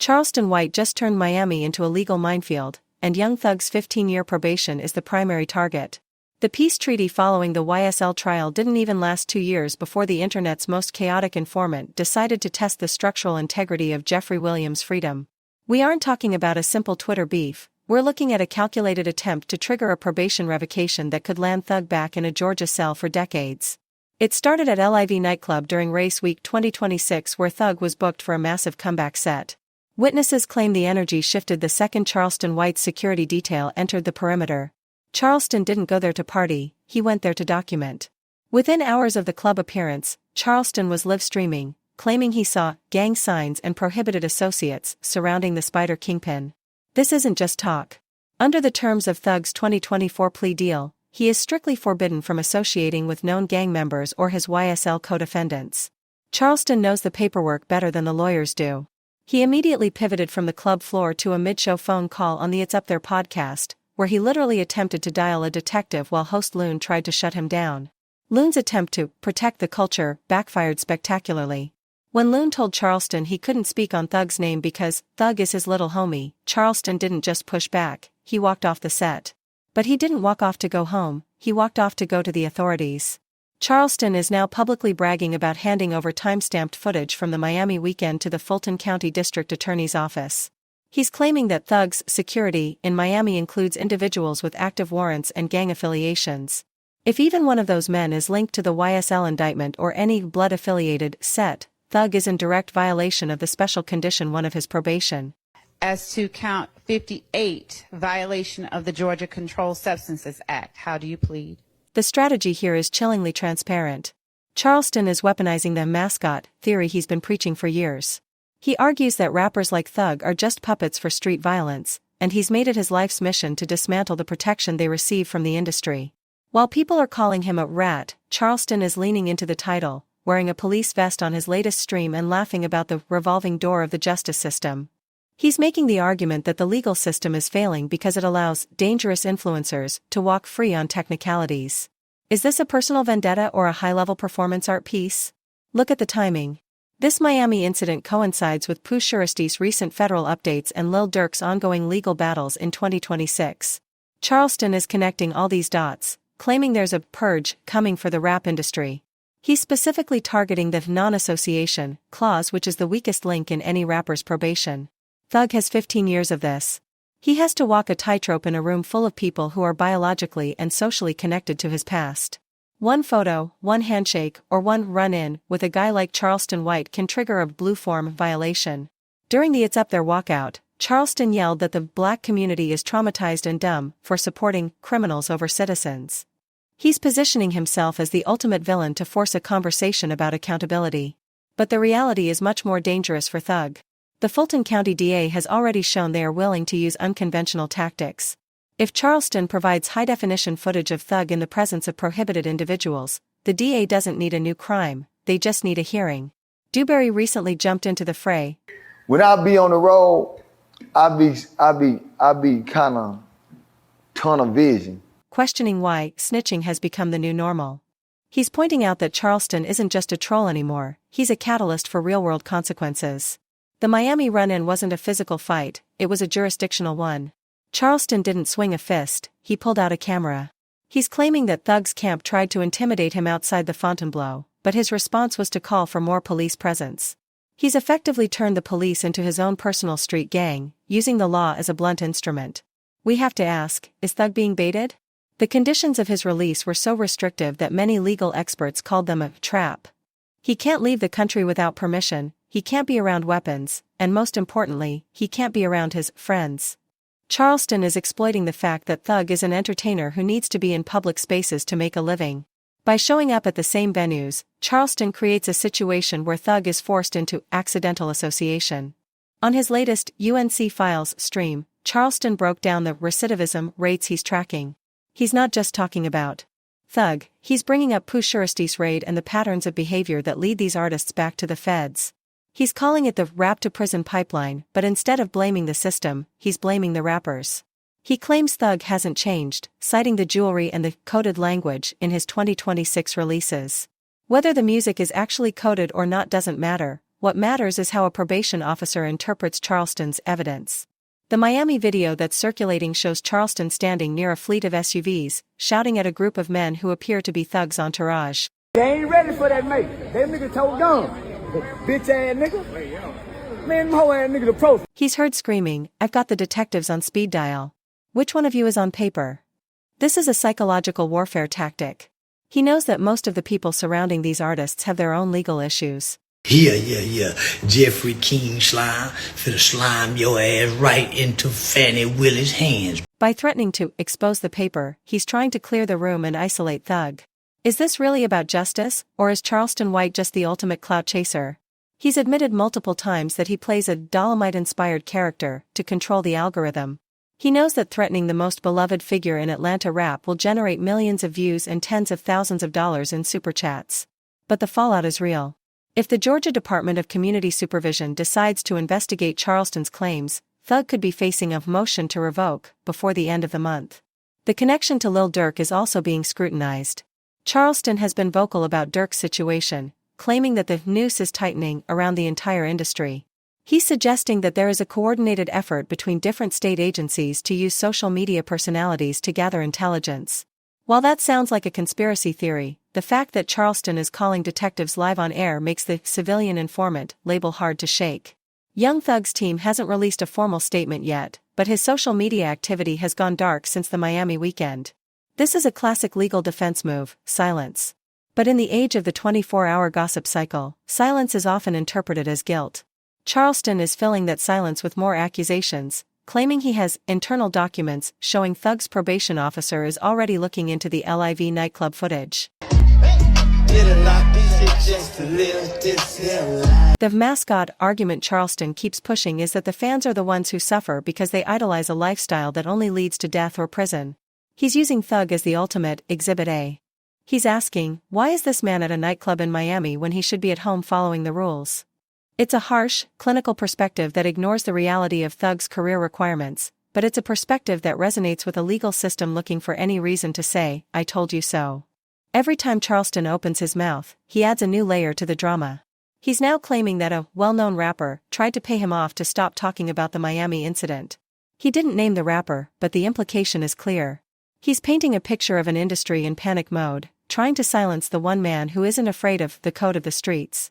Charleston White just turned Miami into a legal minefield, and Young Thug's 15-year probation is the primary target. The peace treaty following the YSL trial didn't even last 2 years before the internet's most chaotic informant decided to test the structural integrity of Jeffrey Williams' freedom. We aren't talking about a simple Twitter beef, we're looking at a calculated attempt to trigger a probation revocation that could land Thug back in a Georgia cell for decades. It started at LIV nightclub during Race Week 2026 where Thug was booked for a massive comeback set. Witnesses claim the energy shifted the second Charleston White's security detail entered the perimeter. Charleston didn't go there to party, he went there to document. Within hours of the club appearance, Charleston was live streaming, claiming he saw gang signs and prohibited associates surrounding the Spider Kingpin. This isn't just talk. Under the terms of Thug's 2024 plea deal, he is strictly forbidden from associating with known gang members or his YSL co-defendants. Charleston knows the paperwork better than the lawyers do. He immediately pivoted from the club floor to a mid-show phone call on the It's Up There podcast, where he literally attempted to dial a detective while host Loon tried to shut him down. Loon's attempt to protect the culture backfired spectacularly. When Loon told Charleston he couldn't speak on Thug's name because Thug is his little homie, Charleston didn't just push back, he walked off the set. But he didn't walk off to go home, he walked off to go to the authorities. Charleston is now publicly bragging about handing over time-stamped footage from the Miami weekend to the Fulton County District Attorney's Office. He's claiming that Thug's security in Miami includes individuals with active warrants and gang affiliations. If even one of those men is linked to the YSL indictment or any blood-affiliated set, Thug is in direct violation of the special condition 1 of his probation. As to count 58, violation of the Georgia Controlled Substances Act, how do you plead? The strategy here is chillingly transparent. Charleston is weaponizing the mascot theory he's been preaching for years. He argues that rappers like Thug are just puppets for street violence, and he's made it his life's mission to dismantle the protection they receive from the industry. While people are calling him a rat, Charleston is leaning into the title, wearing a police vest on his latest stream and laughing about the revolving door of the justice system. He's making the argument that the legal system is failing because it allows dangerous influencers to walk free on technicalities. Is this a personal vendetta or a high-level performance art piece? Look at the timing. This Miami incident coincides with Pooh Shiresty's recent federal updates and Lil Durk's ongoing legal battles in 2026. Charleston is connecting all these dots, claiming there's a purge coming for the rap industry. He's specifically targeting the non-association clause, which is the weakest link in any rapper's probation. Thug has 15 years of this. He has to walk a tightrope in a room full of people who are biologically and socially connected to his past. One photo, one handshake, or one run-in with a guy like Charleston White can trigger a blue form violation. During the It's Up There walkout, Charleston yelled that the black community is traumatized and dumb for supporting criminals over citizens. He's positioning himself as the ultimate villain to force a conversation about accountability. But the reality is much more dangerous for Thug. The Fulton County DA has already shown they are willing to use unconventional tactics. If Charleston provides high-definition footage of Thug in the presence of prohibited individuals, the DA doesn't need a new crime, they just need a hearing. Dewberry recently jumped into the fray. When I be on the road, I be kind of tunnel vision. Questioning why snitching has become the new normal. He's pointing out that Charleston isn't just a troll anymore, he's a catalyst for real-world consequences. The Miami run-in wasn't a physical fight, it was a jurisdictional one. Charleston didn't swing a fist, he pulled out a camera. He's claiming that Thug's camp tried to intimidate him outside the Fontainebleau, but his response was to call for more police presence. He's effectively turned the police into his own personal street gang, using the law as a blunt instrument. We have to ask, is Thug being baited? The conditions of his release were so restrictive that many legal experts called them a trap. He can't leave the country without permission, he can't be around weapons, and most importantly, he can't be around his friends. Charleston is exploiting the fact that Thug is an entertainer who needs to be in public spaces to make a living. By showing up at the same venues, Charleston creates a situation where Thug is forced into accidental association. On his latest UNC Files stream, Charleston broke down the recidivism rates he's tracking. He's not just talking about Thug, he's bringing up Pooh Shiresty's raid and the patterns of behavior that lead these artists back to the feds. He's calling it the rap-to-prison pipeline, but instead of blaming the system, he's blaming the rappers. He claims Thug hasn't changed, citing the jewelry and the coded language in his 2026 releases. Whether the music is actually coded or not doesn't matter, what matters is how a probation officer interprets Charleston's evidence. The Miami video that's circulating shows Charleston standing near a fleet of SUVs, shouting at a group of men who appear to be thugs' entourage. They ain't ready for that, mate. That nigga told gun. Bitch ass nigga. Man, them hoe ass nigga the pro. He's heard screaming, "I've got the detectives on speed dial. Which one of you is on paper?" This is a psychological warfare tactic. He knows that most of the people surrounding these artists have their own legal issues. Yeah. Jeffrey King slime, finna slime your ass right into Fannie Willie's hands. By threatening to expose the paper, he's trying to clear the room and isolate Thug. Is this really about justice, or is Charleston White just the ultimate clout chaser? He's admitted multiple times that he plays a Dolomite-inspired character to control the algorithm. He knows that threatening the most beloved figure in Atlanta rap will generate millions of views and tens of thousands of dollars in super chats. But the fallout is real. If the Georgia Department of Community Supervision decides to investigate Charleston's claims, Thug could be facing a motion to revoke before the end of the month. The connection to Lil Durk is also being scrutinized. Charleston has been vocal about Durk's situation, claiming that the noose is tightening around the entire industry. He's suggesting that there is a coordinated effort between different state agencies to use social media personalities to gather intelligence. While that sounds like a conspiracy theory, the fact that Charleston is calling detectives live on air makes the civilian informant label hard to shake. Young Thug's team hasn't released a formal statement yet, but his social media activity has gone dark since the Miami weekend. This is a classic legal defense move, silence. But in the age of the 24-hour gossip cycle, silence is often interpreted as guilt. Charleston is filling that silence with more accusations, claiming he has internal documents showing Thug's probation officer is already looking into the LIV nightclub footage. The mascot argument Charleston keeps pushing is that the fans are the ones who suffer because they idolize a lifestyle that only leads to death or prison. He's using Thug as the ultimate Exhibit A. He's asking, why is this man at a nightclub in Miami when he should be at home following the rules? It's a harsh, clinical perspective that ignores the reality of Thug's career requirements, but it's a perspective that resonates with a legal system looking for any reason to say, "I told you so." Every time Charleston opens his mouth, he adds a new layer to the drama. He's now claiming that a well-known rapper tried to pay him off to stop talking about the Miami incident. He didn't name the rapper, but the implication is clear. He's painting a picture of an industry in panic mode, trying to silence the one man who isn't afraid of the code of the streets.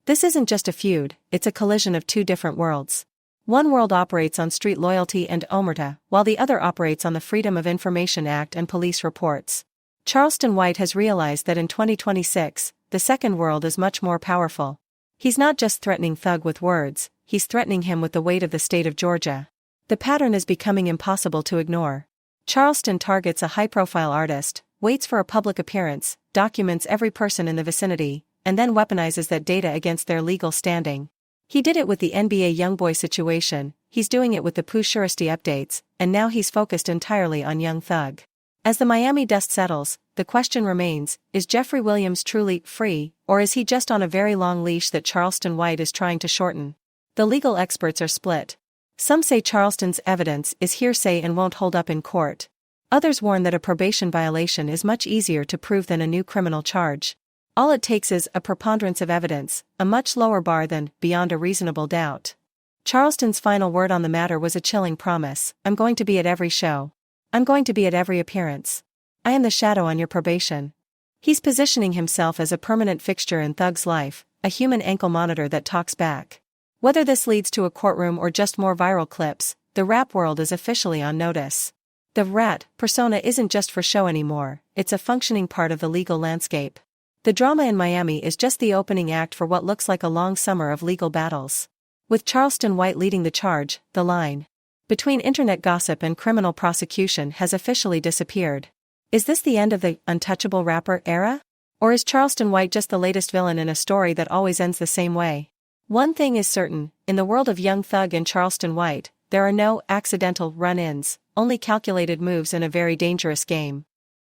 This isn't just a feud, it's a collision of two different worlds. One world operates on street loyalty and omerta, while the other operates on the Freedom of Information Act and police reports. Charleston White has realized that in 2026, the second world is much more powerful. He's not just threatening Thug with words, he's threatening him with the weight of the state of Georgia. The pattern is becoming impossible to ignore. Charleston targets a high-profile artist, waits for a public appearance, documents every person in the vicinity, and then weaponizes that data against their legal standing. He did it with the NBA Youngboy situation, he's doing it with the Pooh Surety updates, and now he's focused entirely on Young Thug. As the Miami dust settles, the question remains, is Jeffrey Williams truly free, or is he just on a very long leash that Charleston White is trying to shorten? The legal experts are split. Some say Charleston's evidence is hearsay and won't hold up in court. Others warn that a probation violation is much easier to prove than a new criminal charge. All it takes is a preponderance of evidence, a much lower bar than beyond a reasonable doubt. Charleston's final word on the matter was a chilling promise: "I'm going to be at every show. I'm going to be at every appearance. I am the shadow on your probation." He's positioning himself as a permanent fixture in Thug's life, a human ankle monitor that talks back. Whether this leads to a courtroom or just more viral clips, the rap world is officially on notice. The rat persona isn't just for show anymore, it's a functioning part of the legal landscape. The drama in Miami is just the opening act for what looks like a long summer of legal battles. With Charleston White leading the charge, the line between internet gossip and criminal prosecution has officially disappeared. Is this the end of the untouchable rapper era? Or is Charleston White just the latest villain in a story that always ends the same way? One thing is certain, in the world of Young Thug and Charleston White, there are no accidental run-ins, only calculated moves in a very dangerous game.